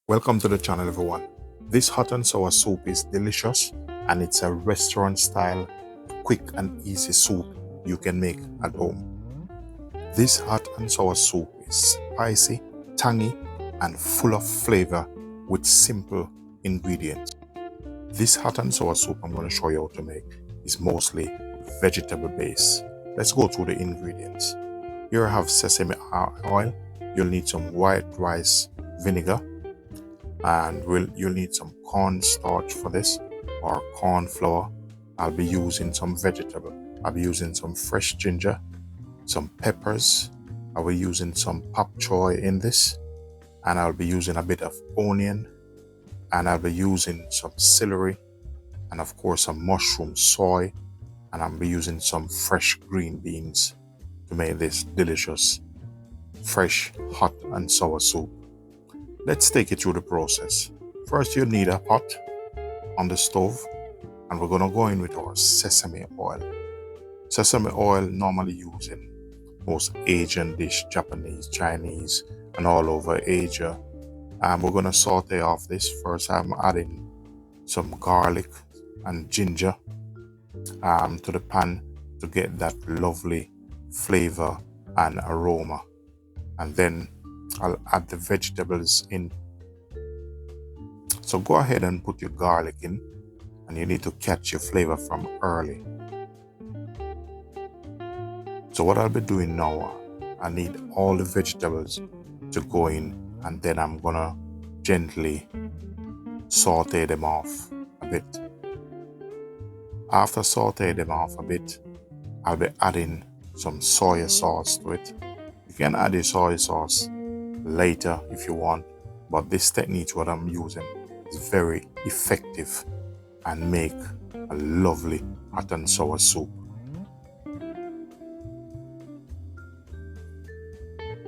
Welcome to the channel, everyone. This hot and sour soup is delicious, and it's a restaurant style quick and easy soup you can make at home. This hot and sour soup is spicy, tangy, and full of flavor with simple ingredients. This hot and sour soup I'm going to show you how to make is mostly vegetable based. Let's go through the ingredients. Here I have sesame oil. You'll need some white rice vinegar, and you'll need some cornstarch for this, or corn flour. I'll be using some vegetable. I'll be using some fresh ginger, some peppers. I'll be using some pak choy in this, and I'll be using a bit of onion, and I'll be using some celery, and of course some mushroom, soy, and I'll be using some fresh green beans to make this delicious fresh hot and sour soup. Let's take you through the process. First, you'll need a pot on the stove, and we're going to go in with our sesame oil. Sesame oil normally used in most Asian dish, Japanese, Chinese, and all over Asia. And we're going to saute off this. First, I'm adding some garlic and ginger to the pan to get that lovely flavor and aroma. And then I'll add the vegetables in. So go ahead and put your garlic in, and you need to catch your flavor from early. So what I'll be doing now, I need all the vegetables to go in, and then I'm gonna gently saute them off a bit. After saute them off a bit, I'll be adding some soy sauce to it. You can add your soy sauce later if you want, but this technique what I'm using is very effective and make a lovely hot and sour soup.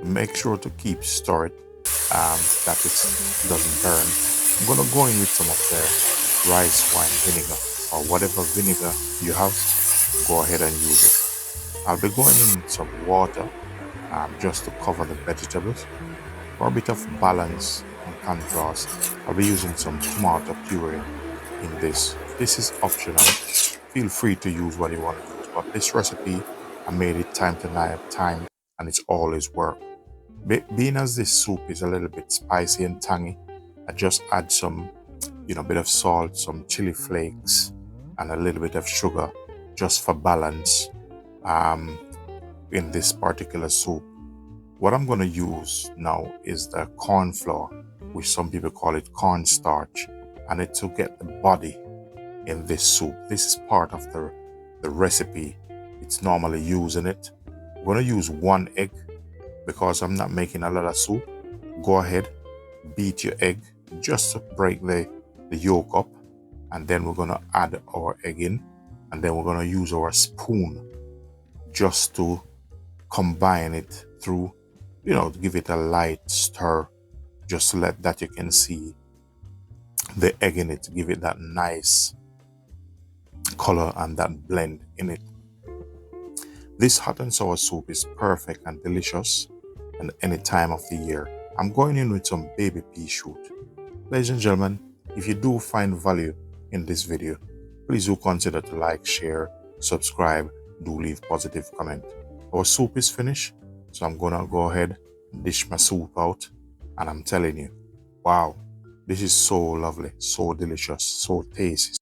Make sure to keep stir it that it doesn't burn. I'm gonna go in with some of the rice wine vinegar, or whatever vinegar you have. Go ahead and use it. I'll be going in with some water just to cover the vegetables. For a bit of balance and contrast, I'll be using some tomato puree in this. This is optional. Feel free to use what you want to use, but this recipe, I made it time to time, and it's always work. Being as this soup is a little bit spicy and tangy, I just add some, bit of salt, some chili flakes, and a little bit of sugar just for balance in this particular soup. What I'm going to use now is the corn flour, which some people call it cornstarch, and it to get the body in this soup. This is part of the recipe. It's normally used in it. I'm going to use 1 egg because I'm not making a lot of soup. Go ahead, beat your egg just to break the yolk up, and then we're going to add our egg in, and then we're going to use our spoon just to combine it through, to give it a light stir, just to let that you can see the egg in it, to give it that nice color and that blend in it. This hot and sour soup is perfect and delicious at any time of the year. I'm going in with some baby pea shoot. Ladies and gentlemen, if you do find value in this video, please do consider to like, share, subscribe, do leave positive comment. Our soup is finished, so I'm gonna go ahead and dish my soup out, and I'm telling you, wow, this is so lovely, so delicious, so tasty.